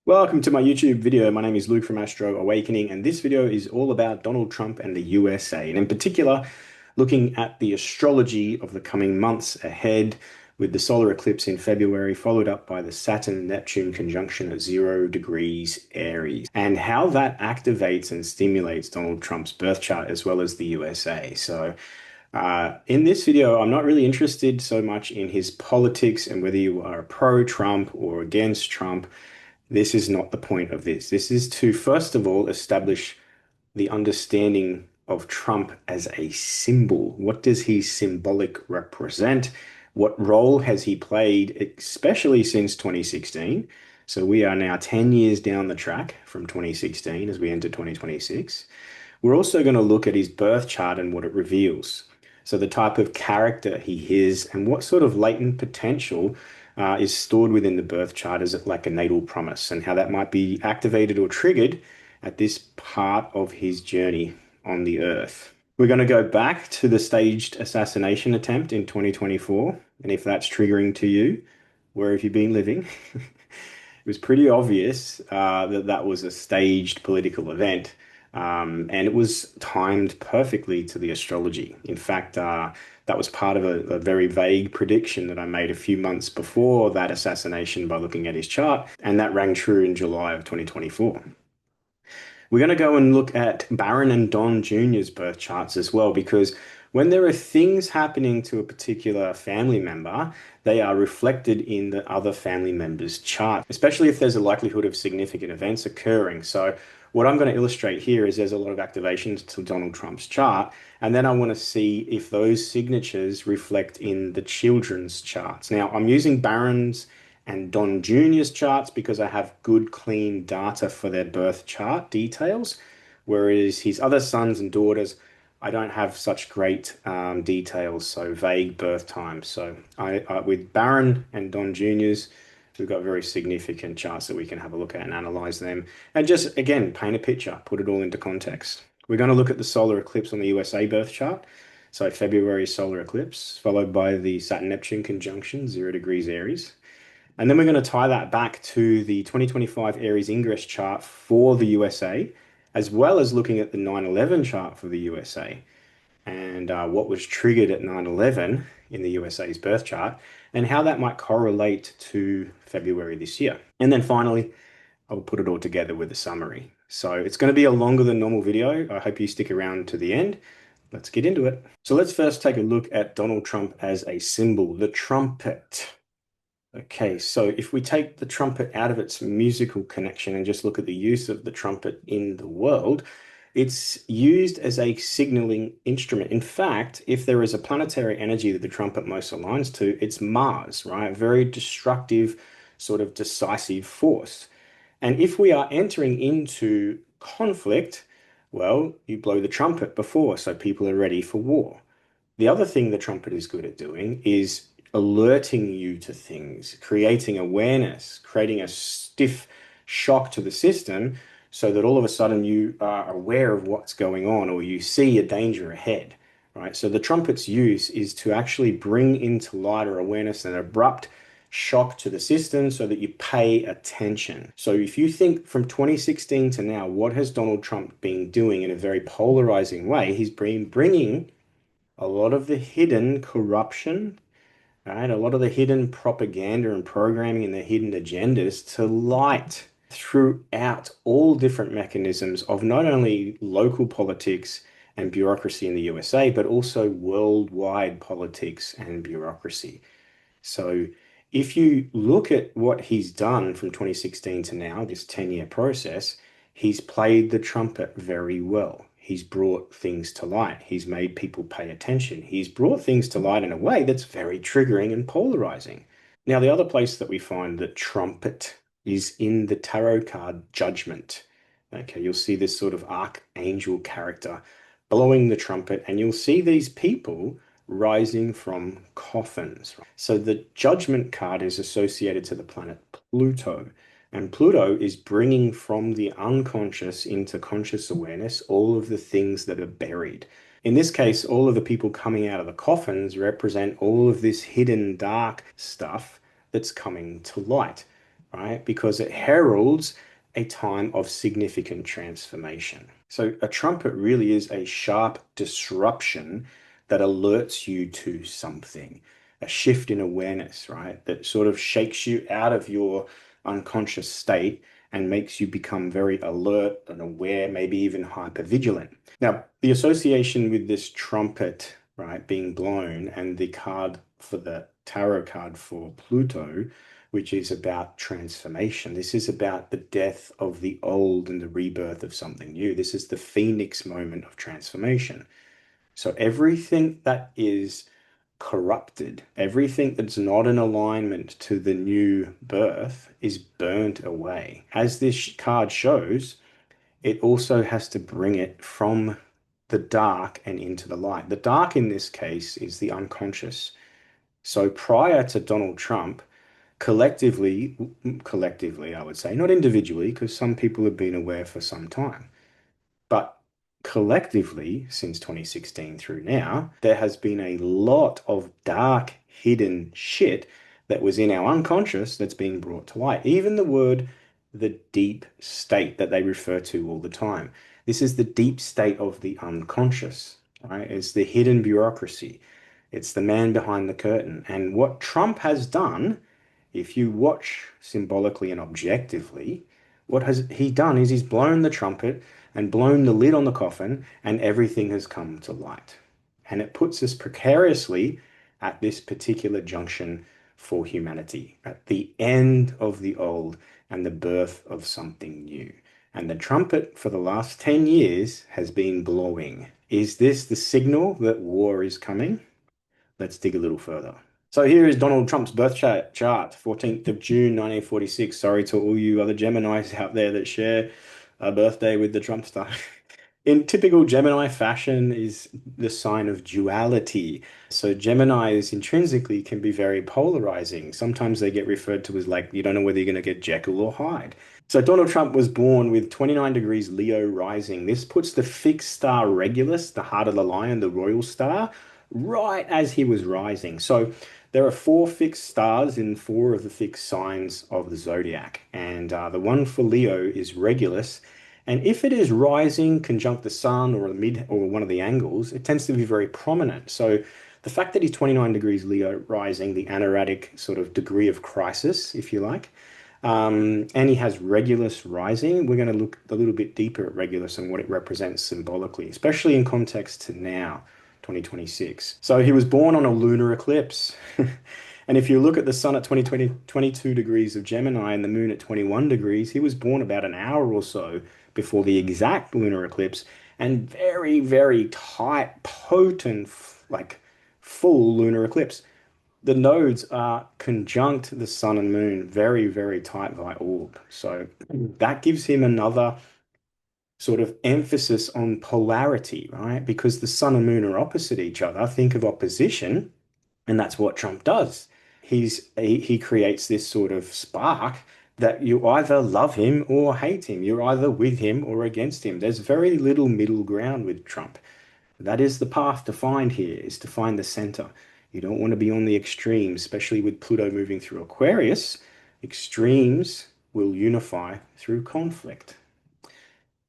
Welcome to my YouTube video. My name is Luke from Astro Awakening, and this video is all about Donald Trump and the USA, and in particular, looking at the astrology of the coming months ahead with the solar eclipse in February, followed up by the Saturn-Neptune conjunction at 0 degrees Aries, and how that activates and stimulates Donald Trump's birth chart as well as the USA. In this video, I'm not really interested so much in his politics and whether you are pro-Trump or against Trump. This is not the point of this. This is to, first of all, establish the understanding of Trump as a symbol. What does his symbolic represent? What role has he played, especially since 2016? So we are now 10 years down the track from 2016 as we enter 2026. We're also going to look at his birth chart and what it reveals. So the type of character he is and what sort of latent potential is stored within the birth chart as like a natal promise and how that might be activated or triggered at this part of his journey on the earth. We're going to go back to the staged assassination attempt in 2024. And if that's triggering to you, where have you been living? It was pretty obvious that that was a staged political event. And it was timed perfectly to the astrology. In fact, that was part of a very vague prediction that I made a few months before that assassination by looking at his chart, and that rang true in July of 2024. We're going to go and look at Barron and Don Jr.'s birth charts as well, because when there are things happening to a particular family member, they are reflected in the other family member's chart, especially if there's a likelihood of significant events occurring. So what I'm going to illustrate here is there's a lot of activations to Donald Trump's chart, and then I want to see if those signatures reflect in the children's charts. Now, I'm using Barron's and Don Jr.'s charts because I have good, clean data for their birth chart details, whereas his other sons and daughters, I don't have such great details, so vague birth times. So with Barron and Don Jr.'s, we've got very significant charts that we can have a look at and analyze them. And just, again, paint a picture, put it all into context. We're going to look at the solar eclipse on the USA birth chart. So February solar eclipse, followed by the Saturn-Neptune conjunction, 0 degrees Aries. And then we're going to tie that back to the 2025 Aries ingress chart for the USA, as well as looking at the 9/11 chart for the USA and what was triggered at 9/11 in the USA's birth chart and how that might correlate to February this year. And then finally, I'll put it all together with a summary. So it's going to be a longer than normal video. I hope you stick around to the end. Let's get into it. So let's first take a look at Donald Trump as a symbol, the trumpet. Okay, so if we take the trumpet out of its musical connection and just look at the use of the trumpet in the world, it's used as a signaling instrument. In fact, if there is a planetary energy that the trumpet most aligns to, it's Mars, right? Very destructive, sort of decisive force. And if we are entering into conflict, well, you blow the trumpet before, so people are ready for war. The other thing the trumpet is good at doing is alerting you to things, creating awareness, creating a stiff shock to the system so that all of a sudden you are aware of what's going on or you see a danger ahead, right? So the trumpet's use is to actually bring into light or awareness an abrupt shock to the system so that you pay attention. So if you think from 2016 to now, what has Donald Trump been doing in a very polarizing way? He's been bringing a lot of the hidden corruption, right? A lot of the hidden propaganda and programming and the hidden agendas to light throughout all different mechanisms of not only local politics and bureaucracy in the USA, but also worldwide politics and bureaucracy. So if you look at what he's done from 2016 to now, this 10-year process, he's played the trumpet very well. He's brought things to light. He's made people pay attention. He's brought things to light in a way that's very triggering and polarizing. Now, the other place that we find the trumpet is in the tarot card Judgment. Okay, you'll see this sort of archangel character blowing the trumpet, and you'll see these people rising from coffins. So the Judgment card is associated to the planet Pluto. And Pluto is bringing from the unconscious into conscious awareness all of the things that are buried. In this case, all of the people coming out of the coffins represent all of this hidden dark stuff that's coming to light. right? Because it heralds a time of significant transformation. So a trumpet really is a sharp disruption that alerts you to something, a shift in awareness, right? That sort of shakes you out of your unconscious state and makes you become very alert and aware, maybe even hypervigilant. Now, the association with this trumpet, right, being blown and the card for the tarot card for Pluto, which is about transformation. This is about the death of the old and the rebirth of something new. This is the phoenix moment of transformation. So everything that is corrupted, everything that's not in alignment to the new birth is burnt away. As this card shows, it also has to bring it from the dark and into the light. The dark in this case is the unconscious. So prior to Donald Trump, collectively, I would say, not individually, because some people have been aware for some time, but collectively, since 2016 through now, there has been a lot of dark, hidden shit that was in our unconscious that's being brought to light. Even the word, the deep state that they refer to all the time. This is the deep state of the unconscious, right? It's the hidden bureaucracy. It's the man behind the curtain. And what Trump has done, if you watch symbolically and objectively, what has he done is he's blown the trumpet and blown the lid on the coffin, and everything has come to light. And it puts us precariously at this particular junction for humanity, at the end of the old and the birth of something new. And the trumpet for the last 10 years has been blowing. Is this the signal that war is coming? Let's dig a little further. So here is Donald Trump's birth chart, 14th of June, 1946. Sorry to all you other Geminis out there that share a birthday with the Trump star. In typical Gemini fashion is the sign of duality. So Geminis intrinsically can be very polarizing. Sometimes they get referred to as like, you don't know whether you're going to get Jekyll or Hyde. So Donald Trump was born with 29 degrees Leo rising. This puts the fixed star Regulus, the heart of the lion, the royal star, right as he was rising. So there are four fixed stars in four of the fixed signs of the zodiac. And the one for Leo is Regulus. And if it is rising conjunct the sun or the mid or one of the angles, it tends to be very prominent. So the fact that he's 29 degrees Leo rising, the anaretic sort of degree of crisis, if you like, and he has Regulus rising, we're going to look a little bit deeper at Regulus and what it represents symbolically, especially in context to now, 2026. So he was born on a lunar eclipse. And if you look at the sun at 22 degrees of Gemini and the moon at 21 degrees, he was born about an hour or so before the exact lunar eclipse, and very, very tight, potent, like full lunar eclipse. The nodes are conjunct the sun and moon, very, very tight by orb. So that gives him another sort of emphasis on polarity, right? Because the sun and moon are opposite each other. Think of opposition, and that's what Trump does. He creates this sort of spark that you either love him or hate him. You're either with him or against him. There's very little middle ground with Trump. That is the path to find here, is to find the center. You don't want to be on the extremes, especially with Pluto moving through Aquarius. Extremes will unify through conflict.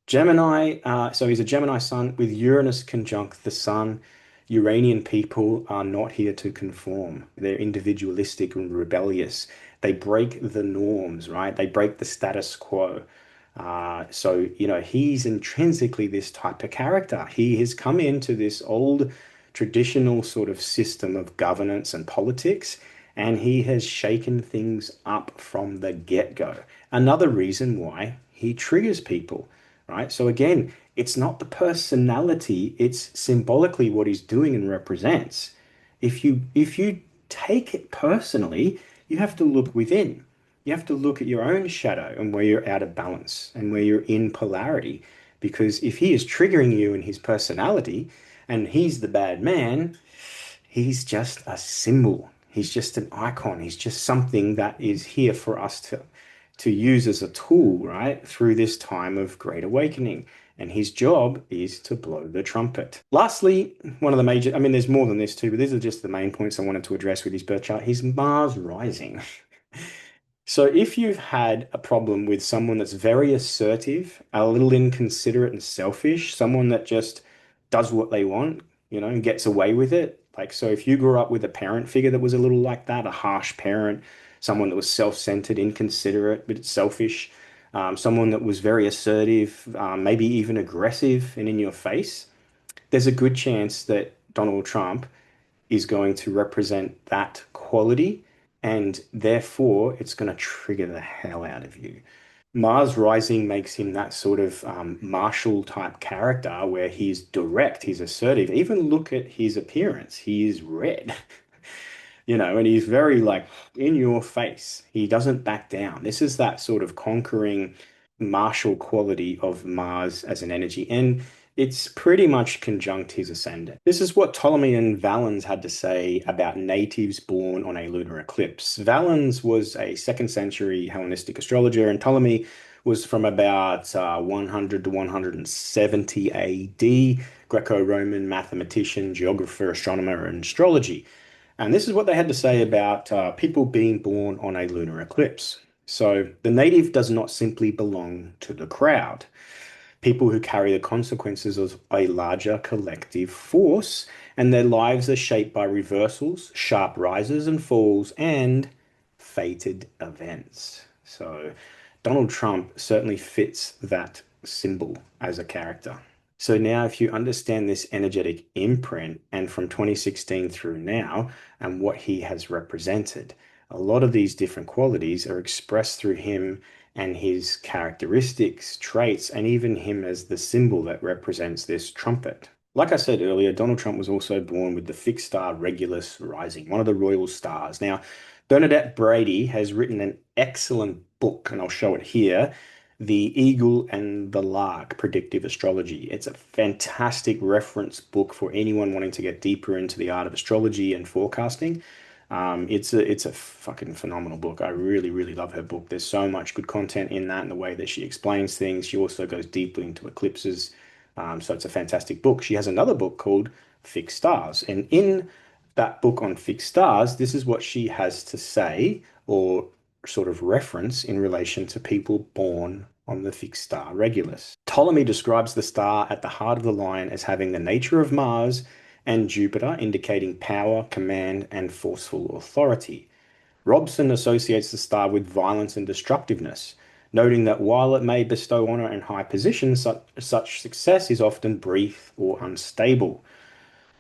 Gemini, so he's a Gemini sun with Uranus conjunct the sun. Uranian people are not here to conform. They're individualistic and rebellious. They break the norms, right? They break the status quo. So, he's intrinsically this type of character. He has come into this old traditional sort of system of governance and politics, and he has shaken things up from the get-go. Another reason why he triggers people, right? So again, it's not the personality, it's symbolically what he's doing and represents. If you take it personally, you have to look within. You have to look at your own shadow and where you're out of balance and where you're in polarity. Because if he is triggering you in his personality and he's the bad man, he's just a symbol. He's just an icon. He's just something that is here for us to use as a tool, right, through this time of great awakening. And his job is to blow the trumpet. Lastly, one of the major, I mean, there's more than this too, but these are just the main points I wanted to address with his birth chart. He's Mars rising. So if you've had a problem with someone that's very assertive, a little inconsiderate and selfish, someone that just does what they want, and gets away with it. Like, so if you grew up with a parent figure that was a little like that, a harsh parent, someone that was self-centered, inconsiderate, but selfish, someone that was very assertive, maybe even aggressive and in your face, there's a good chance that Donald Trump is going to represent that quality, and therefore it's going to trigger the hell out of you. Mars rising makes him that sort of martial type character where he's direct, he's assertive. Even look at his appearance. He is red. And he's very like in your face. He doesn't back down. This is that sort of conquering martial quality of Mars as an energy. And it's pretty much conjunct his ascendant. This is what Ptolemy and Valens had to say about natives born on a lunar eclipse. Valens was a second century Hellenistic astrologer, and Ptolemy was from about 100 to 170 AD, Greco-Roman mathematician, geographer, astronomer, and astrology. And this is what they had to say about people being born on a lunar eclipse. So the native does not simply belong to the crowd. People who carry the consequences of a larger collective force, and their lives are shaped by reversals, sharp rises and falls, and fated events. So Donald Trump certainly fits that symbol as a character. So now, if you understand this energetic imprint and from 2016 through now and what he has represented, a lot of these different qualities are expressed through him and his characteristics, traits, and even him as the symbol that represents this trumpet. Like I said earlier, Donald Trump was also born with the fixed star Regulus rising, one of the royal stars. Now, Bernadette Brady has written an excellent book, and I'll show it here, The Eagle and the Lark, Predictive Astrology. It's a fantastic reference book for anyone wanting to get deeper into the art of astrology and forecasting. It's a fucking phenomenal book. I really, really love her book. There's so much good content in that and the way that she explains things. She also goes deeply into eclipses. So it's a fantastic book. She has another book called Fixed Stars. And in that book on fixed stars, this is what she has to say or sort of reference in relation to people born on the fixed star Regulus. Ptolemy describes the star at the heart of the line as having the nature of Mars and Jupiter, indicating power, command, and forceful authority. Robson associates the star with violence and destructiveness, noting that while it may bestow honor and high position, such success is often brief or unstable.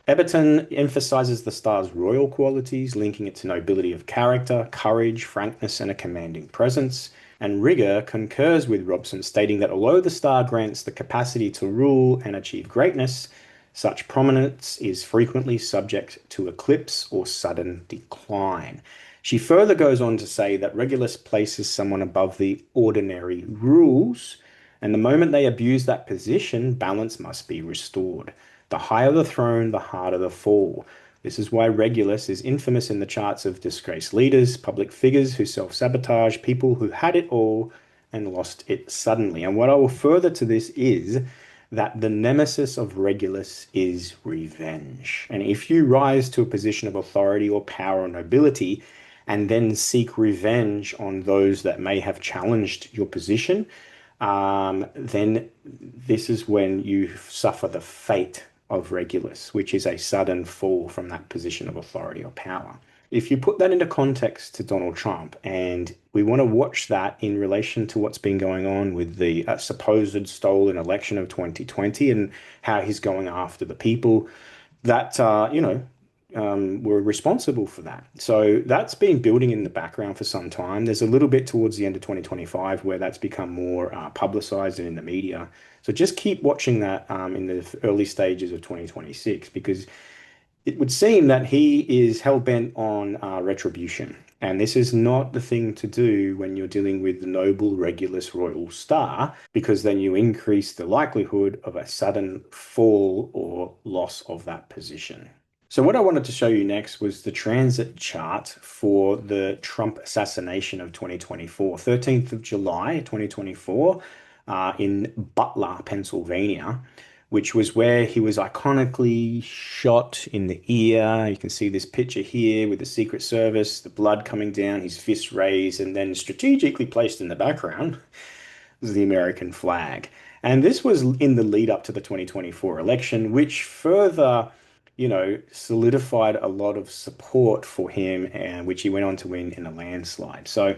Eberton emphasizes the star's royal qualities, linking it to nobility of character, courage, frankness, and a commanding presence. And Rigger concurs with Robson, stating that although the star grants the capacity to rule and achieve greatness, such prominence is frequently subject to eclipse or sudden decline. She further goes on to say that Regulus places someone above the ordinary rules, and the moment they abuse that position, balance must be restored. The higher the throne, the harder the fall. This is why Regulus is infamous in the charts of disgraced leaders, public figures who self-sabotage, people who had it all and lost it suddenly. And what I will further to this is that the nemesis of Regulus is revenge. And if you rise to a position of authority or power or nobility and then seek revenge on those that may have challenged your position, then this is when you suffer the fate of Regulus, which is a sudden fall from that position of authority or power. If you put that into context to Donald Trump, and we want to watch that in relation to what's been going on with the supposed stolen election of 2020 and how he's going after the people that, were responsible for that. So that's been building in the background for some time. There's a little bit towards the end of 2025 where that's become more publicized and in the media. So just keep watching that in the early stages of 2026 because it would seem that he is hell-bent on retribution. And this is not the thing to do when you're dealing with the noble Regulus royal star, because then you increase the likelihood of a sudden fall or loss of that position. So what I wanted to show you next was the transit chart for the Trump assassination of 2024, 13th of July, 2024, in Butler, Pennsylvania. which was where he was iconically shot in the ear. You can see this picture here with the Secret Service, the blood coming down, his fist raised, and then strategically placed in the background was the American flag. And this was in the lead up to the 2024 election, which further, solidified a lot of support for him, and which he went on to win in a landslide. So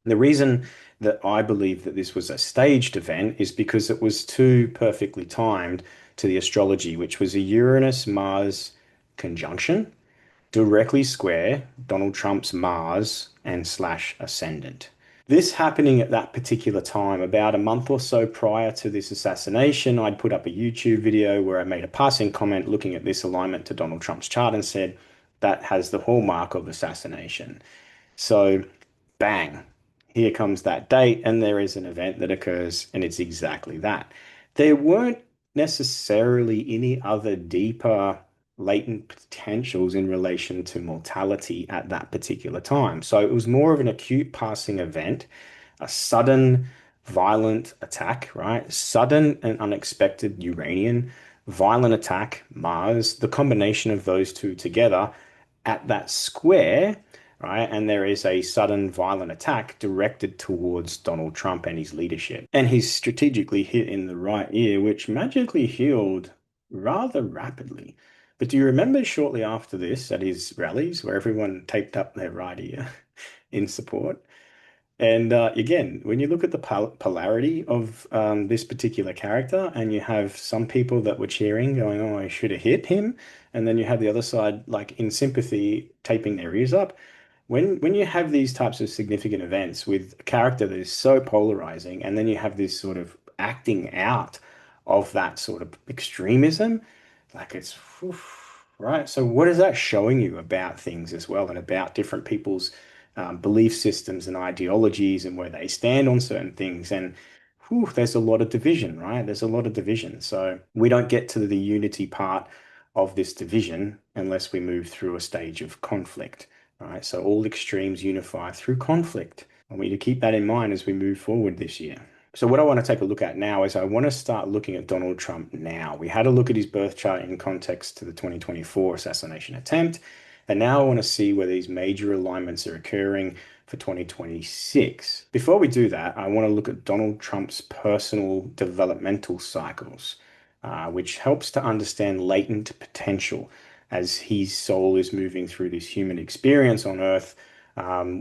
the reason that I believe that this was a staged event is because it was too perfectly timed to the astrology, which was a Uranus-Mars conjunction, directly square Donald Trump's Mars and slash ascendant. This happening at that particular time, about a month or so prior to this assassination, I'd put up a YouTube video where I made a passing comment looking at this alignment to Donald Trump's chart and said, that has the hallmark of assassination. So bang, here comes that date, and there is an event that occurs, and it's exactly that. There weren't necessarily any other deeper latent potentials in relation to mortality at that particular time. So it was more of an acute passing event, a sudden violent attack, right? Sudden and unexpected Uranian, violent attack, Mars, the combination of those two together at that square, right? And there is a sudden violent attack directed towards Donald Trump and his leadership. And he's strategically hit in the right ear, which magically healed rather rapidly. But do you remember shortly after this at his rallies where everyone taped up their right ear in support? And again, when you look at the polarity of this particular character, and you have some people that were cheering, going, "Oh, I should have hit him," and then you have the other side, like in sympathy, taping their ears up. When you have these types of significant events with a character that is so polarizing, and then you have this sort of acting out of that sort of extremism, like it's right. So what is that showing you about things as well, and about different people's belief systems and ideologies and where they stand on certain things? And there's a lot of division, right? There's a lot of division. So we don't get to the unity part of this division unless we move through a stage of conflict, right? So all extremes unify through conflict. I want you to keep that in mind as we move forward this year. So what I want to take a look at now is I want to start looking at Donald Trump now. We had a look at his birth chart in context to the 2024 assassination attempt. And now I want to see where these major alignments are occurring for 2026. Before we do that, I want to look at Donald Trump's personal developmental cycles, which helps to understand latent potential as his soul is moving through this human experience on Earth.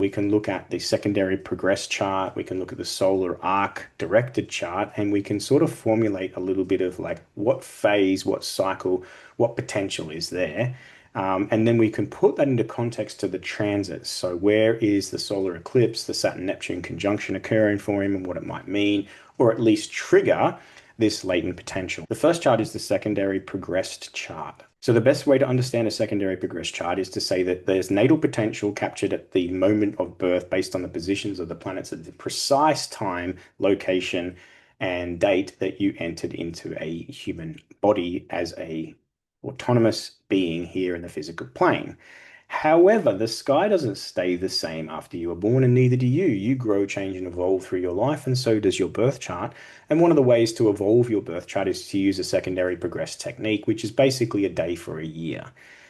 We can look at the secondary progress chart, we can look at the solar arc directed chart, and we can sort of formulate a little bit of like what phase, what cycle, what potential is there. And then we can put that into context to the transits. So where is the solar eclipse, the Saturn-Neptune conjunction occurring for him, and what it might mean, or at least trigger this latent potential. The first chart is the secondary progressed chart. So the best way to understand a secondary progress chart is to say that there's natal potential captured at the moment of birth based on the positions of the planets at the precise time, location, and date that you entered into a human body as a autonomous being here in the physical plane. However, the sky doesn't stay the same after you are born, and neither do you. You grow, change, and evolve through your life, and so does your birth chart. And one of the ways to evolve your birth chart is to use a secondary progress technique, which is basically a day for a year.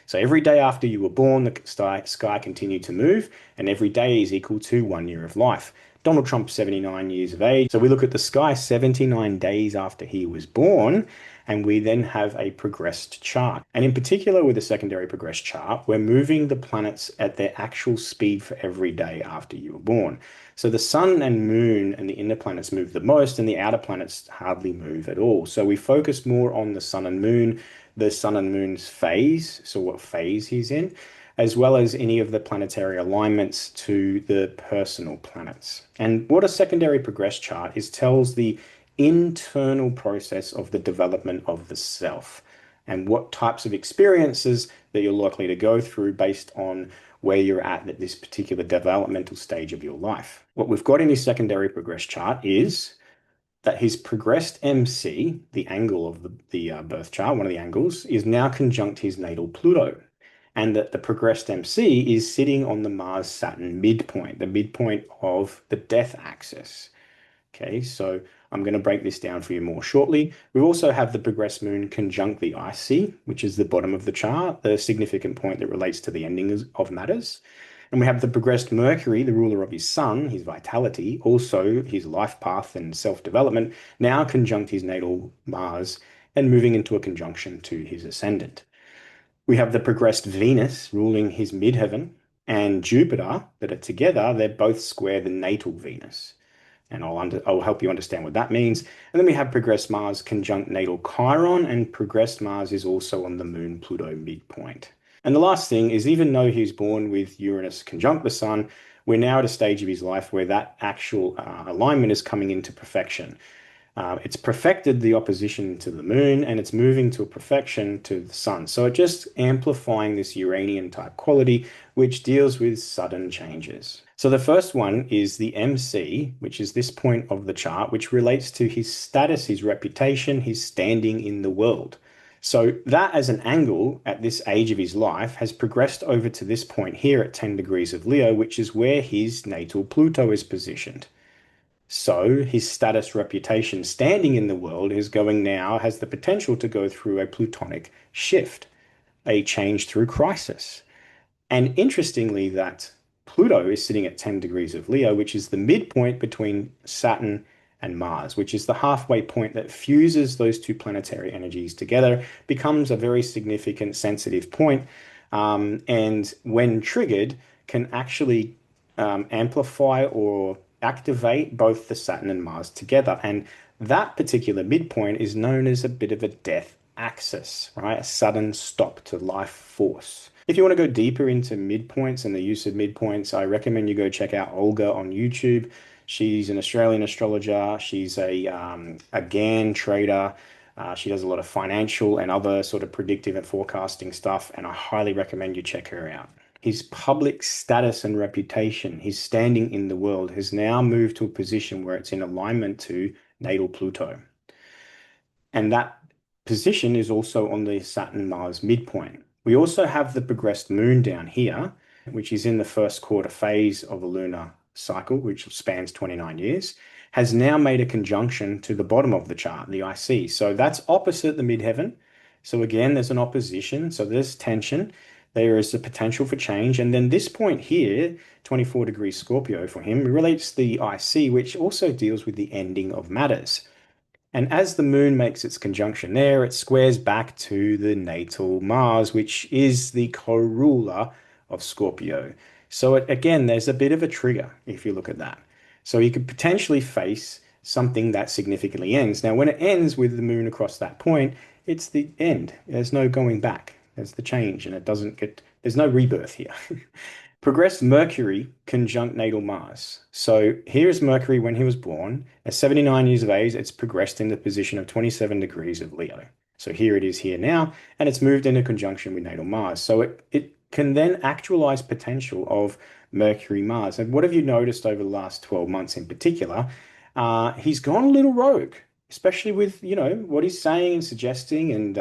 So every day after you were born, the sky continued to move, and every day is equal to 1 year of life. Donald Trump, 79 years of age. So we look at the sky 79 days after he was born, and we then have a progressed chart. And in particular, with a secondary progressed chart, we're moving the planets at their actual speed for every day after you were born. So the sun and moon and the inner planets move the most, and the outer planets hardly move at all. So we focus more on the sun and moon, the sun and moon's phase, so what phase he's in, as well as any of the planetary alignments to the personal planets. And what a secondary progress chart is tells the internal process of the development of the self and what types of experiences that you're likely to go through based on where you're at this particular developmental stage of your life. What we've got in his secondary progress chart is that his progressed MC, the angle of the birth chart, one of the angles, is now conjunct his natal Pluto. And that the progressed MC is sitting on the Mars-Saturn midpoint, the midpoint of the death axis. Okay, so I'm going to break this down for you more shortly. We also have the progressed moon conjunct the IC, which is the bottom of the chart, the significant point that relates to the ending of matters. And we have the progressed Mercury, the ruler of his sun, his vitality, also his life path and self-development, now conjunct his natal Mars and moving into a conjunction to his ascendant. We have the progressed Venus ruling his midheaven and Jupiter that are together, they're both square the natal Venus. And I'll help you understand what that means. And then we have progressed Mars conjunct natal Chiron, and progressed Mars is also on the Moon Pluto midpoint. And the last thing is, even though he was born with Uranus conjunct the Sun, we're now at a stage of his life where that actual alignment is coming into perfection. It's perfected the opposition to the moon and it's moving to a perfection to the sun. So it's just amplifying this Uranian type quality, which deals with sudden changes. So the first one is the MC, which is this point of the chart, which relates to his status, his reputation, his standing in the world. So that as an angle at this age of his life has progressed over to this point here at 10 degrees of Leo, which is where his natal Pluto is positioned. So his status reputation standing in the world is going now, has the potential to go through a plutonic shift, a change through crisis. And interestingly, that Pluto is sitting at 10 degrees of Leo, which is the midpoint between Saturn and Mars, which is the halfway point that fuses those two planetary energies together, becomes a very significant sensitive point, and when triggered, can actually amplify or activate both the Saturn and Mars together. And that particular midpoint is known as a bit of a death axis, right? A sudden stop to life force. If you want to go deeper into midpoints and the use of midpoints, I recommend you go check out Olga on YouTube. She's an Australian astrologer. She's a GAN trader. She does a lot of financial and other sort of predictive and forecasting stuff, and I highly recommend you check her out. His public status and reputation, his standing in the world, has now moved to a position where it's in alignment to natal Pluto. And that position is also on the Saturn-Mars midpoint. We also have the progressed moon down here, which is in the first quarter phase of a lunar cycle, which spans 29 years, has now made a conjunction to the bottom of the chart, the IC. So that's opposite the midheaven. So again, there's an opposition. So there's tension. There is a potential for change. And then this point here, 24 degrees Scorpio for him, relates to the IC, which also deals with the ending of matters. And as the moon makes its conjunction there, it squares back to the natal Mars, which is the co-ruler of Scorpio. So again, there's a bit of a trigger if you look at that. So you could potentially face something that significantly ends. Now, when it ends with the moon across that point, it's the end. There's no going back. There's the change, and there's no rebirth here. Progressed Mercury conjunct natal Mars. So here's Mercury when he was born. At 79 years of age, it's progressed in the position of 27 degrees of Leo. So here it is here now, and it's moved into conjunction with natal Mars. So it can then actualize potential of Mercury Mars. And what have you noticed over the last 12 months in particular? He's gone a little rogue, especially with, what he's saying and suggesting, and,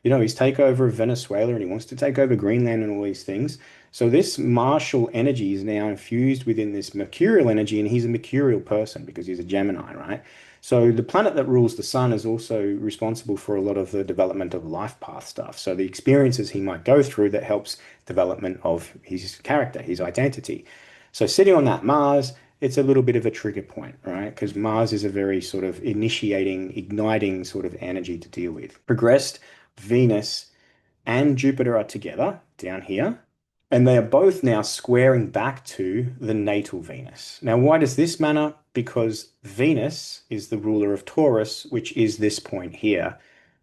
his takeover of Venezuela, and he wants to take over Greenland and all these things. So this martial energy is now infused within this mercurial energy, and he's a mercurial person because he's a Gemini, right? So the planet that rules the sun is also responsible for a lot of the development of life path stuff. So the experiences he might go through that helps development of his character, his identity. So sitting on that Mars, it's a little bit of a trigger point, right? Because Mars is a very sort of initiating, igniting sort of energy to deal with. Progressed Venus and Jupiter are together down here, and they are both now squaring back to the natal Venus. Now, why does this matter? Because Venus is the ruler of Taurus, which is this point here.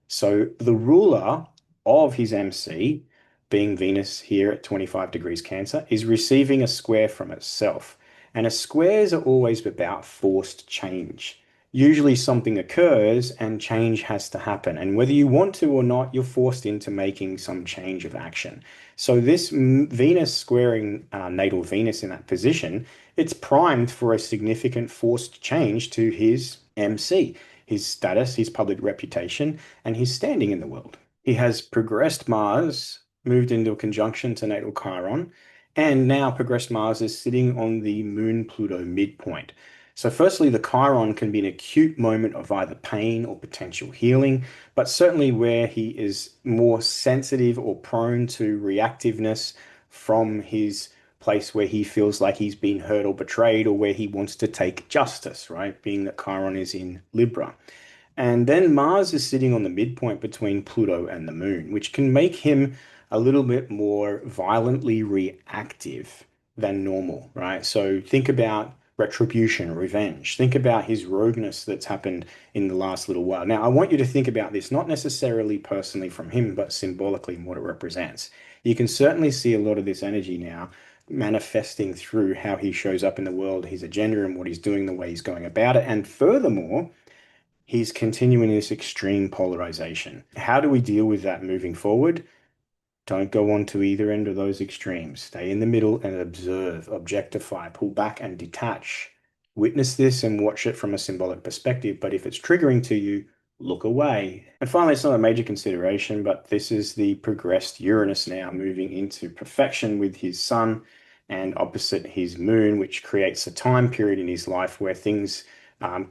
So the ruler of his MC, being Venus here at 25 degrees Cancer, is receiving a square from itself. And squares are always about forced change. Usually something occurs and change has to happen. And whether you want to or not, you're forced into making some change of action. So this Venus squaring natal Venus in that position, it's primed for a significant forced change to his MC, his status, his public reputation, and his standing in the world. He has progressed Mars, moved into a conjunction to natal Chiron, and now progressed Mars is sitting on the Moon Pluto midpoint. So, firstly, the Chiron can be an acute moment of either pain or potential healing, but certainly where he is more sensitive or prone to reactiveness from his place where he feels like he's been hurt or betrayed, or where he wants to take justice, right? Being that Chiron is in Libra. And then Mars is sitting on the midpoint between Pluto and the Moon, which can make him a little bit more violently reactive than normal, right? So think about retribution, revenge. Think about his rogueness that's happened in the last little while. Now, I want you to think about this, not necessarily personally from him, but symbolically in what it represents. You can certainly see a lot of this energy now manifesting through how he shows up in the world, his agenda, and what he's doing, the way he's going about it. And furthermore, he's continuing this extreme polarization. How do we deal with that moving forward? Don't go on to either end of those extremes. Stay in the middle and observe, objectify, pull back and detach. Witness this and watch it from a symbolic perspective. But if it's triggering to you, look away. And finally, it's not a major consideration, but this is the progressed Uranus now moving into perfection with his sun and opposite his moon, which creates a time period in his life where things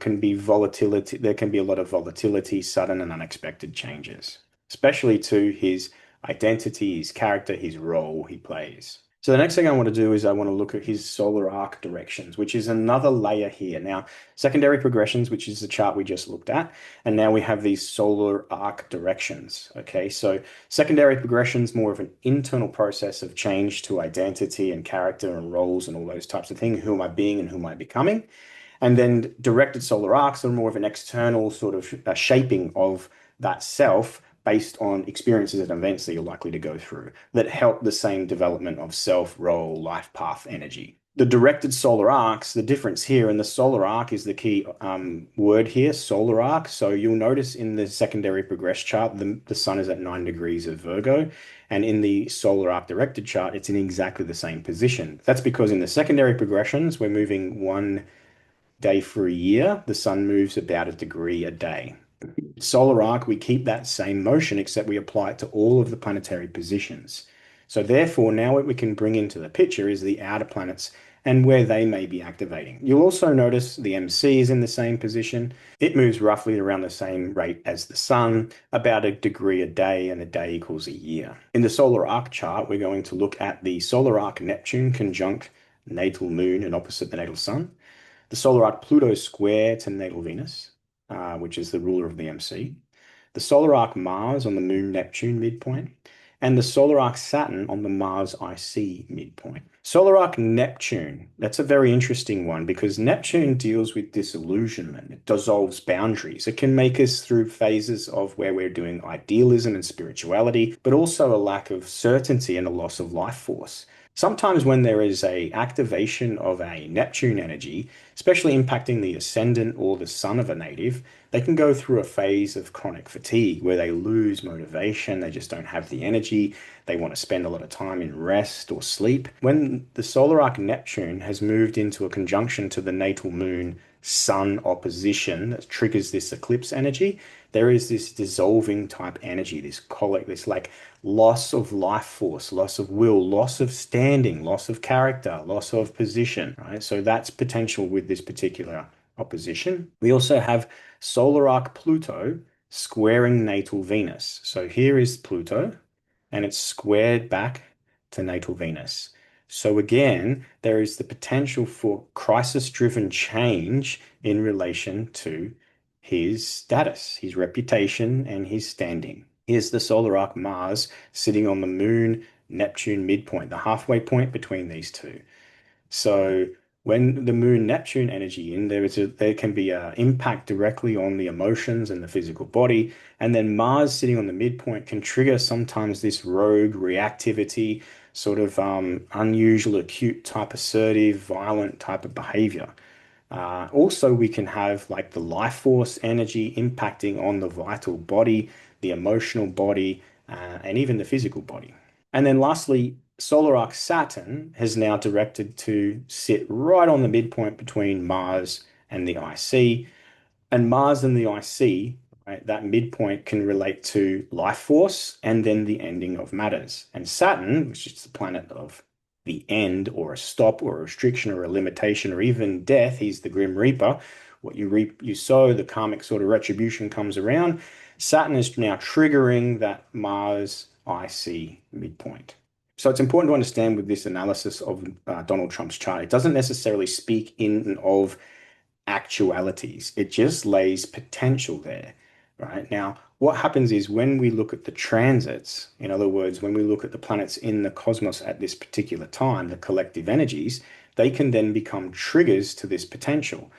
can be volatility. There can be a lot of volatility, sudden and unexpected changes, especially to his identity, his character, his role he plays. So the next thing I want to do is I want to look at his solar arc directions, which is another layer here. Now, secondary progressions, which is the chart we just looked at, and now we have these solar arc directions. Okay, so secondary progressions, more of an internal process of change to identity and character and roles and all those types of things. Who am I being and who am I becoming? And then directed solar arcs are more of an external sort of shaping of that self based on experiences and events that you're likely to go through that help the same development of self, role, life path, energy. The directed solar arcs, the difference here, and the solar arc is the key word here, solar arc. So you'll notice in the secondary progress chart, the sun is at 9 degrees of Virgo. And in the solar arc directed chart, it's in exactly the same position. That's because in the secondary progressions, we're moving one day for a year. The sun moves about a degree a day. Solar arc, we keep that same motion, except we apply it to all of the planetary positions. So therefore, now what we can bring into the picture is the outer planets and where they may be activating. You'll also notice the MC is in the same position. It moves roughly around the same rate as the sun, about a degree a day, and a day equals a year. In the solar arc chart, we're going to look at the solar arc Neptune conjunct natal moon and opposite the natal sun, the solar arc Pluto square to natal Venus, which is the ruler of the MC, the solar arc Mars on the moon Neptune midpoint, and the solar arc Saturn on the Mars IC midpoint. Solar arc Neptune, that's a very interesting one because Neptune deals with disillusionment. It dissolves boundaries. It can make us through phases of where we're doing idealism and spirituality, but also a lack of certainty and a loss of life force. Sometimes when there is a activation of a Neptune energy, especially impacting the ascendant or the sun of a native, they can go through a phase of chronic fatigue where they lose motivation, they just don't have the energy, they want to spend a lot of time in rest or sleep. When the solar arc Neptune has moved into a conjunction to the natal moon sun opposition that triggers this eclipse energy, there is this dissolving type energy, this colic, this like loss of life force, loss of will, loss of standing, loss of character, loss of position, right? So that's potential with this particular opposition. We also have solar arc Pluto squaring natal Venus. So here is Pluto, and it's squared back to natal Venus. So again, there is the potential for crisis-driven change in relation to his status, his reputation, and his standing. Here's the solar arc Mars sitting on the moon Neptune midpoint, the halfway point between these two. So when the moon Neptune energy in there can be an impact directly on the emotions and the physical body, and then Mars sitting on the midpoint can trigger sometimes this rogue reactivity, sort of unusual, acute type, assertive, violent type of behavior. Also, we can have like the life force energy impacting on the vital body, the emotional body, and even the physical body. And then lastly, solar arc Saturn has now directed to sit right on the midpoint between Mars and the IC. And Mars and the IC, right, that midpoint can relate to life force and then the ending of matters. And Saturn, which is the planet of the end or a stop or a restriction or a limitation or even death. He's the Grim Reaper. What you reap, you sow, the karmic sort of retribution comes around. Saturn is now triggering that Mars IC midpoint. So it's important to understand with this analysis of Donald Trump's chart, it doesn't necessarily speak in and of actualities. It just lays potential there, right? Now, what happens is when we look at the transits, in other words, when we look at the planets in the cosmos at this particular time, the collective energies, they can then become triggers to this potential.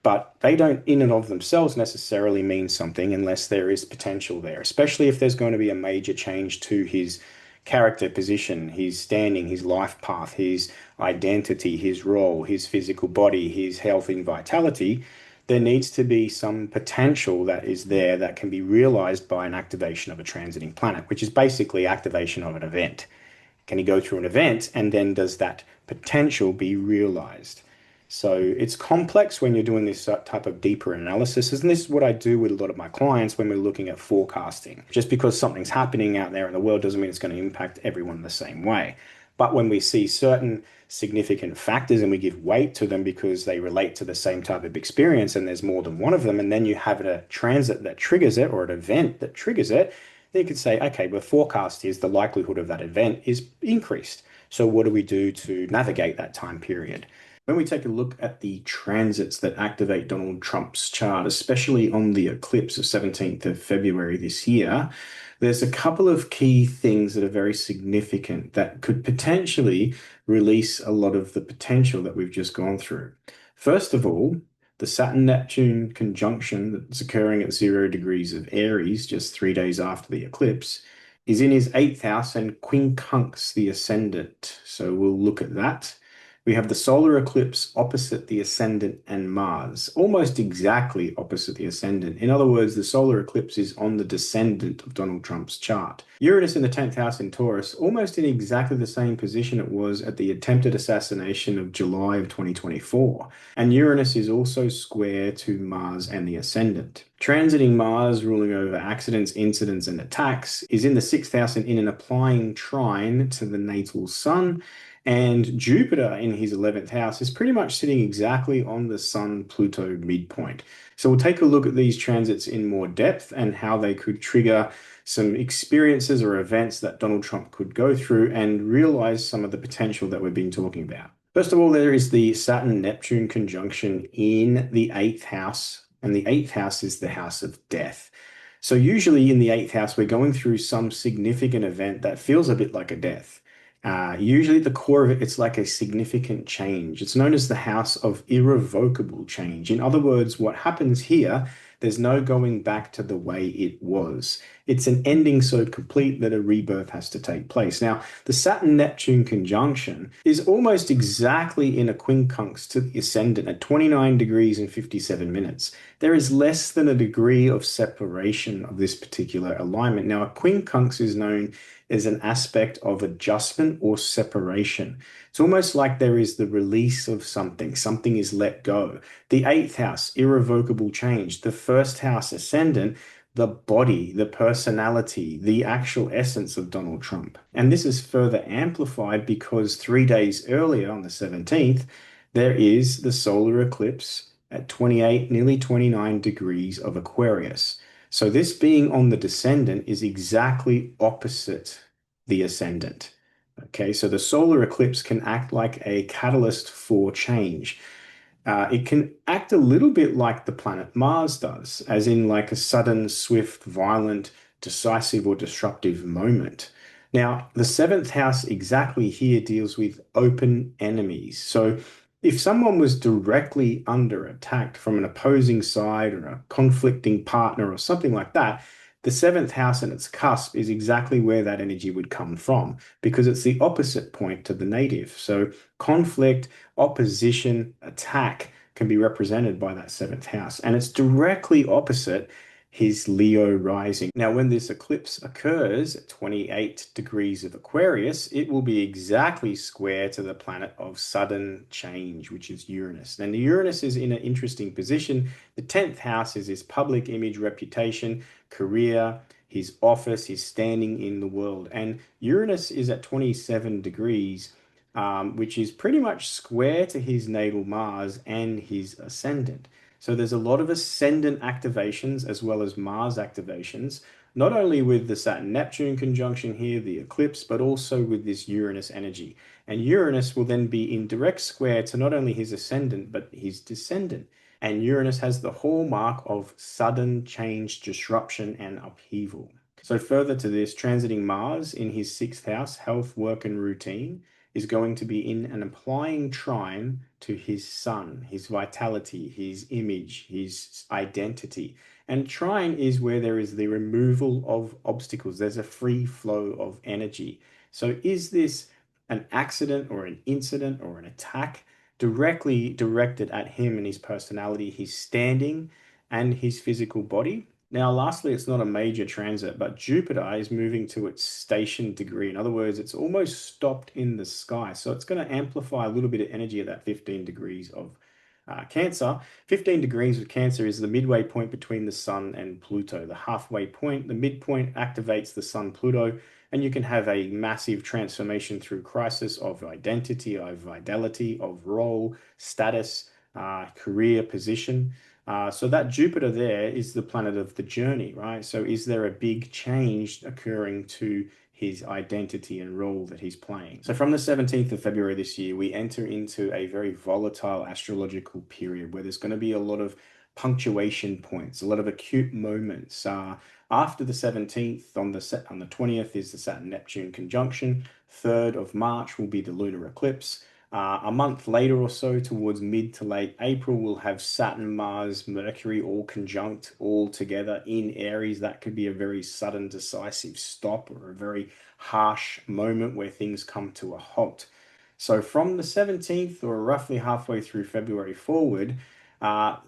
But they don't, in and of themselves, necessarily mean something unless there is potential there, especially if there's going to be a major change to his character position, his standing, his life path, his identity, his role, his physical body, his health and vitality. There needs to be some potential that is there that can be realized by an activation of a transiting planet, which is basically activation of an event. Can he go through an event and then does that potential be realized? So it's complex when you're doing this type of deeper analysis. And this is what I do with a lot of my clients when we're looking at forecasting. Just because something's happening out there in the world doesn't mean it's going to impact everyone the same way. But when we see certain significant factors and we give weight to them because they relate to the same type of experience and there's more than one of them, and then you have a transit that triggers it or an event that triggers it, then you could say, okay, the forecast is the likelihood of that event is increased. So what do we do to navigate that time period? When we take a look at the transits that activate Donald Trump's chart, especially on the eclipse of 17th of February this year, there's a couple of key things that are very significant that could potentially release a lot of the potential that we've just gone through. First of all, the Saturn-Neptune conjunction that's occurring at 0 degrees of Aries just 3 days after the eclipse is in his 8th house and quincunx the ascendant. So we'll look at that. We have the solar eclipse opposite the ascendant and Mars, almost exactly opposite the ascendant. In other words, the solar eclipse is on the descendant of Donald Trump's chart. Uranus in the 10th house in Taurus, almost in exactly the same position it was at the attempted assassination of July of 2024. And Uranus is also square to Mars and the ascendant. Transiting Mars, ruling over accidents, incidents, and attacks, is in the 6th house and in an applying trine to the natal sun. And Jupiter in his 11th house is pretty much sitting exactly on the Sun-Pluto midpoint. So we'll take a look at these transits in more depth and how they could trigger some experiences or events that Donald Trump could go through and realize some of the potential that we've been talking about. First of all, there is the Saturn-Neptune conjunction in the 8th house, and the 8th house is the house of death. So usually in the 8th house, we're going through some significant event that feels a bit like a death. Usually at the core of it, it's like a significant change. It's known as the house of irrevocable change. In other words, what happens here, there's no going back to the way it was. It's an ending so complete that a rebirth has to take place. Now, the Saturn-Neptune conjunction is almost exactly in a quincunx to the ascendant at 29 degrees and 57 minutes. There is less than a degree of separation of this particular alignment. Now, a quincunx is known as an aspect of adjustment or separation. It's almost like there is the release of something. Something is let go. The 8th house, irrevocable change. The 1st house, ascendant, the body, the personality, the actual essence of Donald Trump. And this is further amplified because 3 days earlier, on the 17th, there is the solar eclipse at 28, nearly 29 degrees of Aquarius. So this being on the descendant is exactly opposite the ascendant. Okay, so the solar eclipse can act like a catalyst for change. It can act a little bit like the planet Mars does, as in like a sudden, swift, violent, decisive, or disruptive moment. Now, the 7th house exactly here deals with open enemies. So if someone was directly under attack from an opposing side or a conflicting partner or something like that, the 7th house and its cusp is exactly where that energy would come from because it's the opposite point to the native. So conflict, opposition, attack can be represented by that 7th house. And it's directly opposite his Leo rising. Now, when this eclipse occurs at 28 degrees of Aquarius, it will be exactly square to the planet of sudden change, which is Uranus. And Uranus is in an interesting position. The 10th house is his public image, reputation, career, his office, his standing in the world. And Uranus is at 27 degrees which is pretty much square to his natal Mars and his ascendant. So there's a lot of ascendant activations as well as Mars activations, not only with the Saturn-Neptune conjunction here, the eclipse, but also with this Uranus energy. And Uranus will then be in direct square to not only his ascendant, but his descendant. And Uranus has the hallmark of sudden change, disruption, and upheaval. So further to this, transiting Mars in his sixth house, health, work, and routine, is going to be in an applying trine to his sun, his vitality, his image, his identity. And trine is where there is the removal of obstacles. There's a free flow of energy. So is this an accident or an incident or an attack directly directed at him and his personality, his standing, and his physical body? Now, lastly, it's not a major transit, but Jupiter is moving to its station degree. In other words, it's almost stopped in the sky. So it's going to amplify a little bit of energy at that 15 degrees of Cancer. 15 degrees of Cancer is the midway point between the Sun and Pluto, the halfway point. The midpoint activates the Sun Pluto, and you can have a massive transformation through crisis of identity, of fidelity, of role, status, career position. So that Jupiter there is the planet of the journey, right? So is there a big change occurring to his identity and role that he's playing? So from the 17th of February this year, we enter into a very volatile astrological period where there's going to be a lot of punctuation points, a lot of acute moments. After the 17th, on the 20th is the Saturn-Neptune conjunction. 3rd of March will be the lunar eclipse. A month later or so, towards mid to late April, we'll have Saturn, Mars, Mercury all conjunct all together in Aries. That could be a very sudden, decisive stop or a very harsh moment where things come to a halt. So from the 17th or roughly halfway through February forward,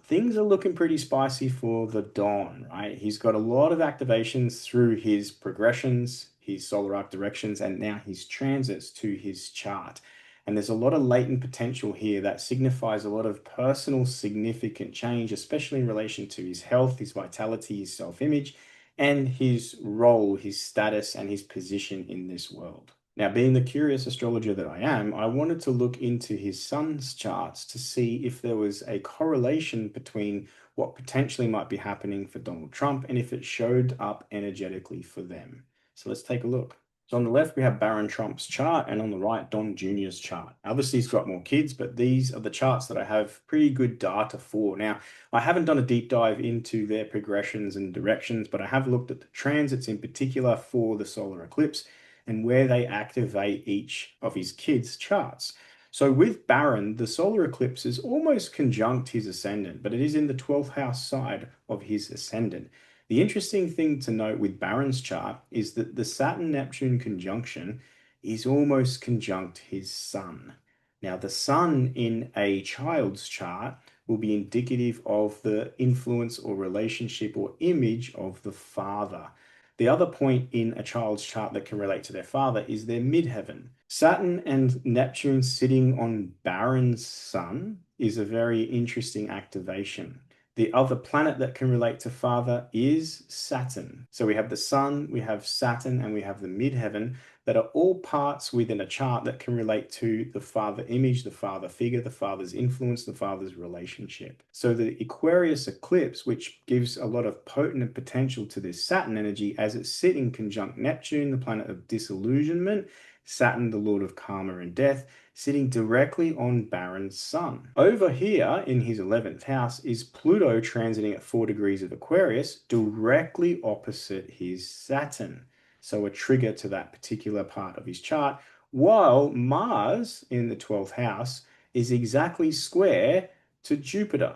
things are looking pretty spicy for the Don, right? He's got a lot of activations through his progressions, his solar arc directions, and now his transits to his chart. And there's a lot of latent potential here that signifies a lot of personal significant change, especially in relation to his health, his vitality, his self-image, and his role, his status, and his position in this world. Now, being the curious astrologer that I am, I wanted to look into his sun's charts to see if there was a correlation between what potentially might be happening for Donald Trump and if it showed up energetically for them. So let's take a look. So on the left, we have Barron Trump's chart, and on the right, Don Jr.'s chart. Obviously, he's got more kids, but these are the charts that I have pretty good data for. Now, I haven't done a deep dive into their progressions and directions, but I have looked at the transits in particular for the solar eclipse and where they activate each of his kids' charts. So with Barron, the solar eclipse is almost conjunct his ascendant, but it is in the 12th house side of his ascendant. The interesting thing to note with Barron's chart is that the Saturn-Neptune conjunction is almost conjunct his sun. Now, the sun in a child's chart will be indicative of the influence or relationship or image of the father. The other point in a child's chart that can relate to their father is their midheaven. Saturn and Neptune sitting on Barron's sun is a very interesting activation. The other planet that can relate to father is Saturn. So we have the sun, we have Saturn, and we have the midheaven that are all parts within a chart that can relate to the father image, the father figure, the father's influence, the father's relationship. So the Aquarius eclipse, which gives a lot of potent potential to this Saturn energy as it's sitting conjunct Neptune, the planet of disillusionment, Saturn, the lord of karma and death, sitting directly on Barron's sun. Over here in his 11th house is Pluto transiting at 4 degrees of Aquarius, directly opposite his Saturn. So a trigger to that particular part of his chart, while Mars in the 12th house is exactly square to Jupiter.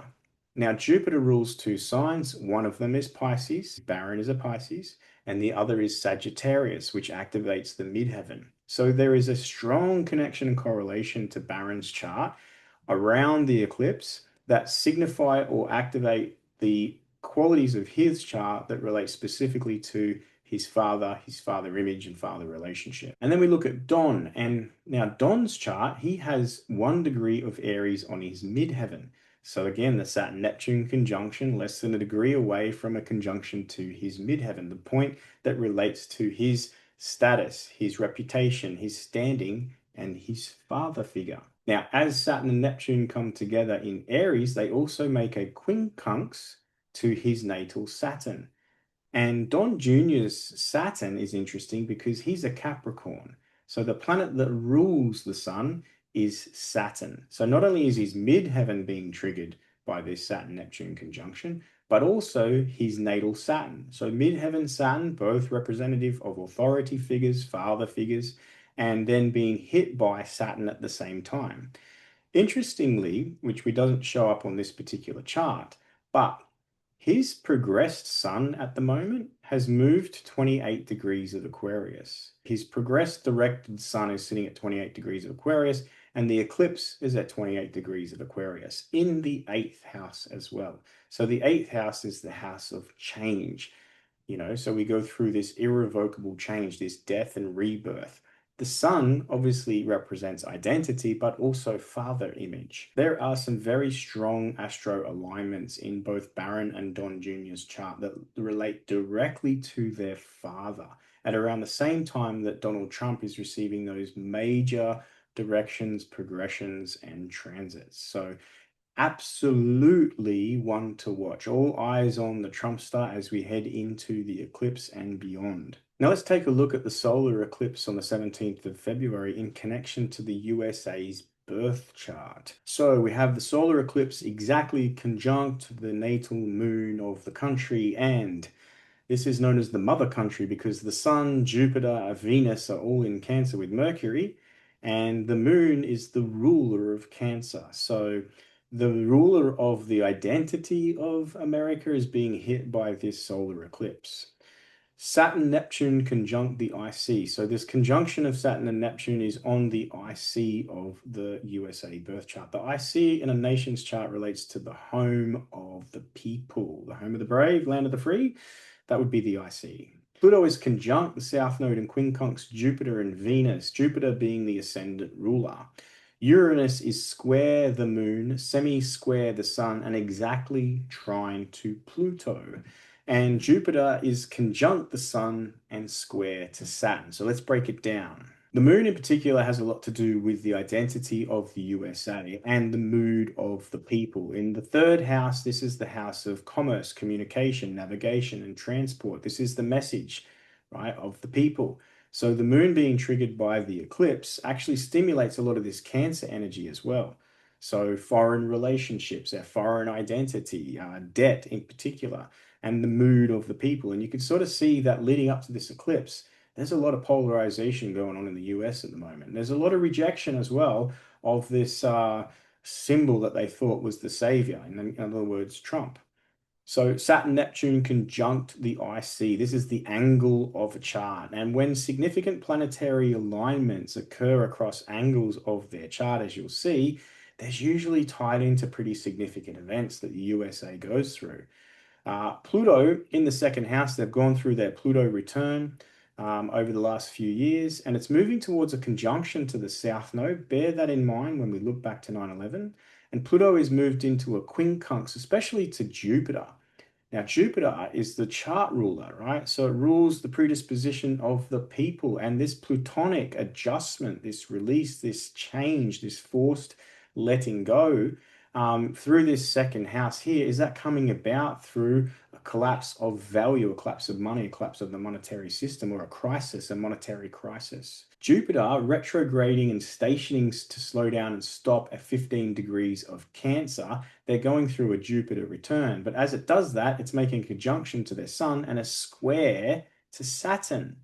Now, Jupiter rules two signs. One of them is Pisces, Barron is a Pisces, and the other is Sagittarius, which activates the midheaven. So there is a strong connection and correlation to Barron's chart around the eclipse that signify or activate the qualities of his chart that relate specifically to his father image, and father relationship. And then we look at Don, and now Don's chart, he has 1 degree of Aries on his midheaven. So again, the Saturn-Neptune conjunction, less than a degree away from a conjunction to his midheaven, the point that relates to his status, his reputation, his standing and his father figure. Now, as Saturn and Neptune come together in Aries, they also make a quincunx to his natal Saturn. And Don Jr.'s Saturn is interesting because he's a Capricorn. So the planet that rules the sun is Saturn. So not only is his midheaven being triggered by this Saturn-Neptune conjunction, but also his natal Saturn. So midheaven Saturn, both representative of authority figures, father figures, and then being hit by Saturn at the same time. Interestingly, which we doesn't show up on this particular chart, but his progressed sun at the moment has moved 28 degrees of Aquarius. His progressed directed sun is sitting at 28 degrees of Aquarius, and the eclipse is at 28 degrees of Aquarius in the eighth house as well. So the eighth house is the house of change, so we go through this irrevocable change, this death and rebirth. The sun obviously represents identity, but also father image. There are some very strong astro alignments in both Barron and Don Jr.'s chart that relate directly to their father at around the same time that Donald Trump is receiving those major directions, progressions, and transits. So absolutely one to watch. All eyes on the Trump star as we head into the eclipse and beyond. Now let's take a look at the solar eclipse on the 17th of February in connection to the USA's birth chart. So we have the solar eclipse exactly conjunct the natal moon of the country, and this is known as the mother country because the sun, Jupiter, Venus are all in Cancer with Mercury, and the moon is the ruler of Cancer. So the ruler of the identity of America is being hit by this solar eclipse. Saturn Neptune conjunct the IC. So this conjunction of Saturn and Neptune is on the IC of the USA birth chart. The IC in a nation's chart relates to the home of the people, the home of the brave, land of the free. That would be the IC. Pluto is conjunct the South Node in quincunx Jupiter and Venus, Jupiter being the ascendant ruler. Uranus is square the moon, semi-square the sun, and exactly trine to Pluto. And Jupiter is conjunct the sun and square to Saturn. So let's break it down. The moon in particular has a lot to do with the identity of the USA and the mood of the people. In the third house, this is the house of commerce, communication, navigation, and transport. This is the message, right, of the people. So the moon being triggered by the eclipse actually stimulates a lot of this Cancer energy as well. So foreign relationships, our foreign identity, debt in particular, and the mood of the people. And you can sort of see that leading up to this eclipse, there's a lot of polarization going on in the US at the moment. There's a lot of rejection as well of this symbol that they thought was the savior, in other words, Trump. So Saturn Neptune conjunct the IC. This is the angle of a chart. And when significant planetary alignments occur across angles of their chart, as you'll see, there's usually tied into pretty significant events that the USA goes through. Pluto in the second house, they've gone through their Pluto return over the last few years, and it's moving towards a conjunction to the South Node. Bear that in mind when we look back to 9/11. And Pluto is moved into a quincunx, especially to Jupiter. Now, Jupiter is the chart ruler, right? So it rules the predisposition of the people. And this plutonic adjustment, this release, this change, this forced letting go through this second house here, is that coming about through a collapse of value, a collapse of money, a collapse of the monetary system, or a crisis, a monetary crisis. Jupiter retrograding and stationing to slow down and stop at 15 degrees of Cancer. They're going through a Jupiter return, but as it does that, it's making a conjunction to their sun and a square to Saturn.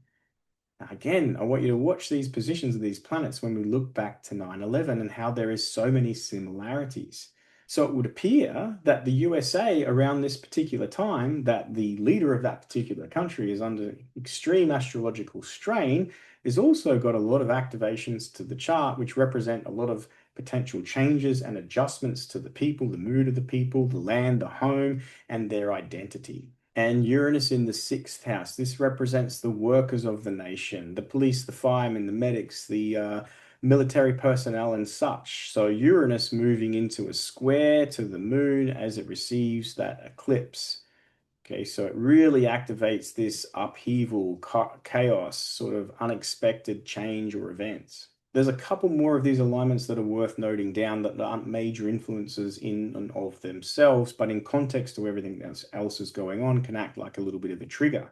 Now, again, I want you to watch these positions of these planets when we look back to 9/11 and how there is so many similarities. So it would appear that the USA around this particular time, that the leader of that particular country is under extreme astrological strain, has also got a lot of activations to the chart, which represent a lot of potential changes and adjustments to the people, the mood of the people, the land, the home, and their identity. And Uranus in the sixth house. This represents the workers of the nation, the police, the firemen, the medics, the military personnel and such. So Uranus moving into a square to the moon as it receives that eclipse. Okay, so it really activates this upheaval, chaos, sort of unexpected change or events. There's a couple more of these alignments that are worth noting down that aren't major influences in and of themselves, but in context to everything else is going on, can act like a little bit of a trigger.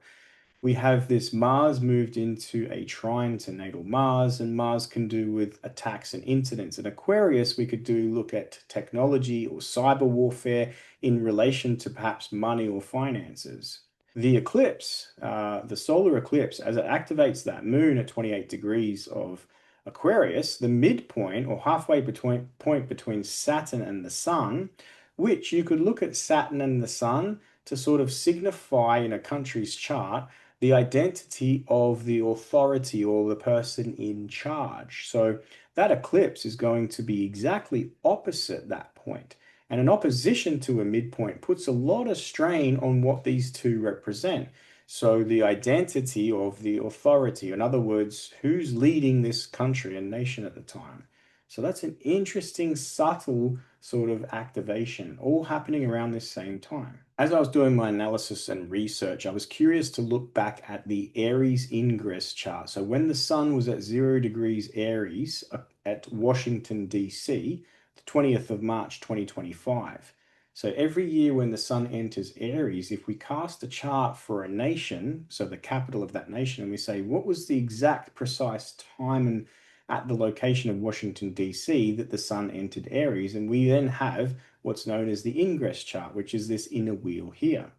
We have this Mars moved into a trine to natal Mars, and Mars can do with attacks and incidents. In Aquarius, we could look at technology or cyber warfare in relation to perhaps money or finances. The eclipse, the solar eclipse, as it activates that moon at 28 degrees of Aquarius, the midpoint or halfway point between Saturn and the Sun, which you could look at Saturn and the Sun to sort of signify in a country's chart the identity of the authority or the person in charge. So that eclipse is going to be exactly opposite that point. And an opposition to a midpoint puts a lot of strain on what these two represent. So the identity of the authority, in other words, who's leading this country and nation at the time. So that's an interesting, subtle sort of activation, all happening around this same time. As I was doing my analysis and research, I was curious to look back at the Aries ingress chart. So when the sun was at 0 degrees Aries at Washington, D.C., the 20th of March, 2025. So every year when the sun enters Aries, if we cast a chart for a nation, so the capital of that nation, and we say, what was the exact precise time and at the location of Washington, D.C., that the sun entered Aries, and we then have what's known as the ingress chart, which is this inner wheel here.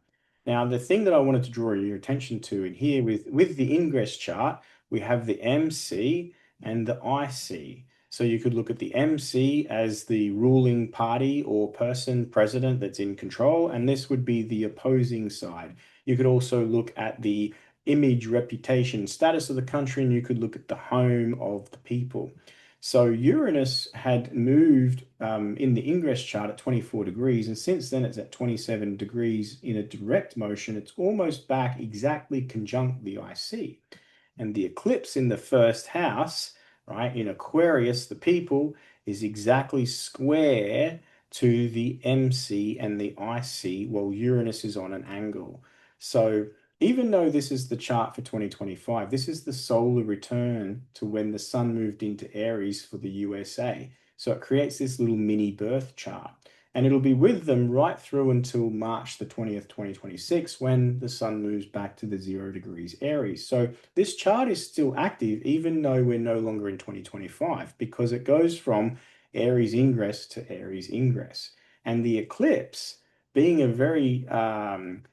Now, the thing that I wanted to draw your attention to in here with the ingress chart, we have the MC and the IC. So you could look at the MC as the ruling party or person, president that's in control, and this would be the opposing side. You could also look at the image, reputation, status of the country, and you could look at the home of the people. So Uranus had moved in the ingress chart at 24 degrees, and since then it's at 27 degrees in a direct motion. It's almost back exactly conjunct the IC. And the eclipse in the first house, right, in Aquarius, the people, is exactly square to the MC and the IC, while Uranus is on an angle. So even though this is the chart for 2025, this is the solar return to when the sun moved into Aries for the USA. So it creates this little mini birth chart. And it'll be with them right through until March the 20th, 2026, when the sun moves back to the 0 degrees Aries. So this chart is still active, even though we're no longer in 2025, because it goes from Aries ingress to Aries ingress. And the eclipse, being a very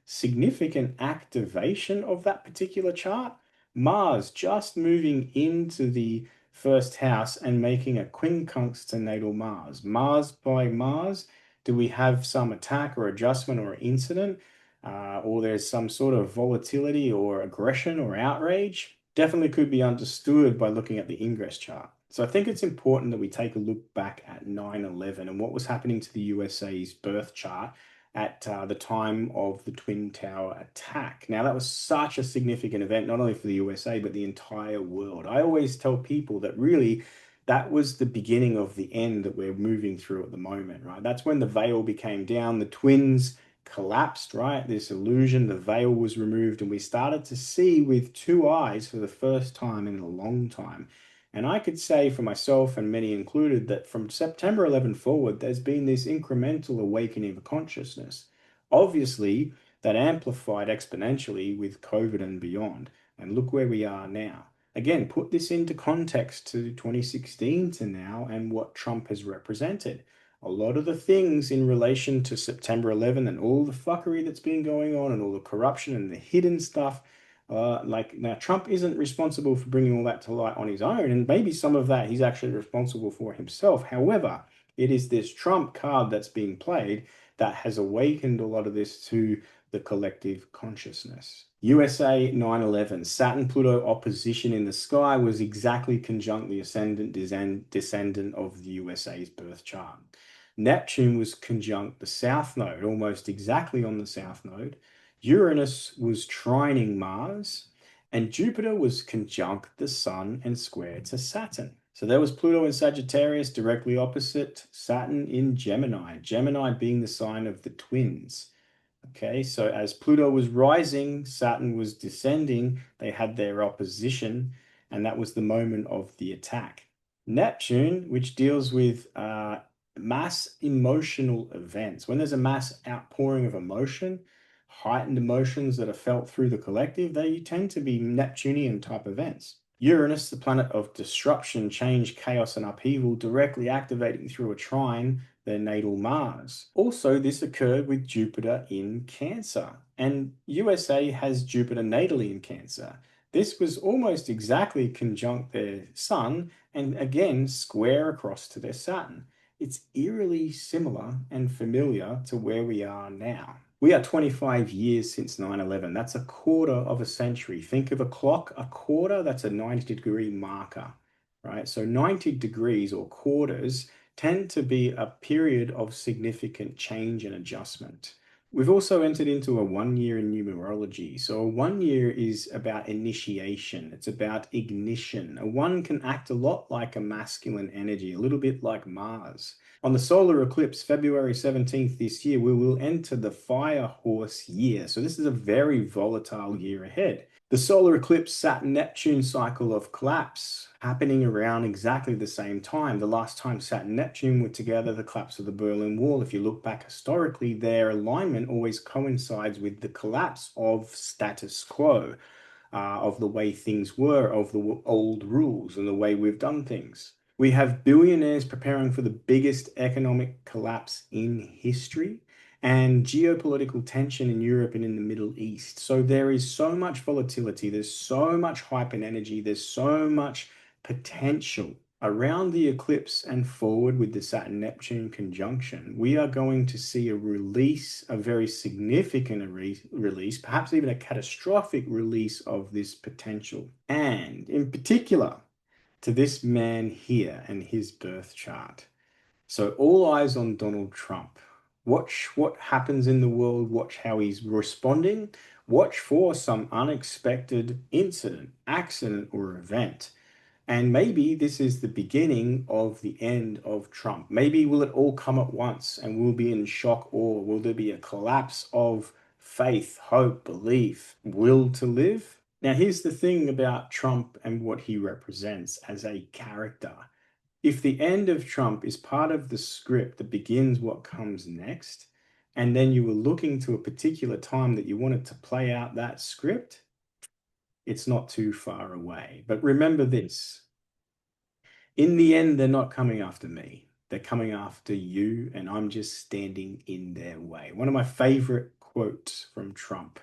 significant activation of that particular chart, Mars just moving into the first house and making a quincunx to natal Mars. Mars by Mars, do we have some attack or adjustment or incident, or there's some sort of volatility or aggression or outrage? Definitely could be understood by looking at the ingress chart. So I think it's important that we take a look back at 9/11 and what was happening to the USA's birth chart at the time of the Twin Tower attack. Now, that was such a significant event, not only for the USA, but the entire world. I always tell people that really that was the beginning of the end that we're moving through at the moment, right? That's when the veil became down, the twins collapsed, right? This illusion, the veil was removed, and we started to see with two eyes for the first time in a long time. And I could say for myself and many included that from September 11 forward, there's been this incremental awakening of consciousness. Obviously, that amplified exponentially with COVID and beyond. And look where we are now. Again, put this into context to 2016 to now and what Trump has represented. A lot of the things in relation to September 11 and all the fuckery that's been going on and all the corruption and the hidden stuff, now Trump isn't responsible for bringing all that to light on his own, and maybe some of that he's actually responsible for himself. However, it is this Trump card that's being played that has awakened a lot of this to the collective consciousness. USA 9/11, Saturn-Pluto opposition in the sky was exactly conjunct the ascendant descendant of the USA's birth chart. Neptune was conjunct the south node, almost exactly on the south node. Uranus was trining Mars, and Jupiter was conjunct the Sun and square to Saturn. So there was Pluto in Sagittarius, directly opposite Saturn in Gemini, Gemini being the sign of the twins. Okay, so as Pluto was rising, Saturn was descending, they had their opposition, and that was the moment of the attack. Neptune, which deals with mass emotional events. When there's a mass outpouring of emotion, heightened emotions that are felt through the collective, they tend to be Neptunian type events. Uranus, the planet of disruption, change, chaos, and upheaval, directly activating through a trine their natal Mars. Also, this occurred with Jupiter in Cancer, and USA has Jupiter natally in Cancer. This was almost exactly conjunct their Sun and again square across to their Saturn. It's eerily similar and familiar to where we are now. We are 25 years since 9/11. That's a quarter of a century. Think of a clock, a quarter, that's a 90-degree marker, right? So 90 degrees or quarters tend to be a period of significant change and adjustment. We've also entered into a 1 year in numerology. So a 1 year is about initiation. It's about ignition. A one can act a lot like a masculine energy, a little bit like Mars. On the solar eclipse, February 17th this year, we will enter the fire horse year. So this is a very volatile year ahead. The solar eclipse Saturn Neptune cycle of collapse happening around exactly the same time. The last time Saturn Neptune were together, the collapse of the Berlin Wall. If you look back historically, their alignment always coincides with the collapse of status quo, of the way things were, of the old rules and the way we've done things. We have billionaires preparing for the biggest economic collapse in history and geopolitical tension in Europe and in the Middle East. So there is so much volatility, there's so much hype and energy, there's so much potential around the eclipse and forward with the Saturn Neptune conjunction. We are going to see a release, a very significant release, perhaps even a catastrophic release of this potential. And in particular, to this man here and his birth chart. So all eyes on Donald Trump. Watch what happens in the world, watch how he's responding, watch for some unexpected incident, accident, or event. And maybe this is the beginning of the end of Trump. Maybe will it all come at once and we'll be in shock, or will there be a collapse of faith, hope, belief, will to live? Now, here's the thing about Trump and what he represents as a character. If the end of Trump is part of the script that begins what comes next, and then you were looking to a particular time that you wanted to play out that script, it's not too far away. But remember this, in the end, they're not coming after me. They're coming after you, and I'm just standing in their way. One of my favorite quotes from Trump.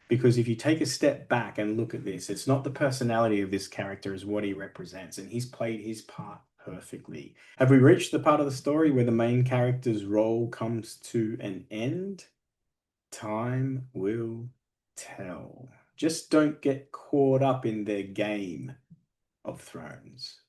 Because if you take a step back and look at this, it's not the personality of this character as what he represents, and he's played his part perfectly. Have we reached the part of the story where the main character's role comes to an end? Time will tell. Just don't get caught up in their game of thrones.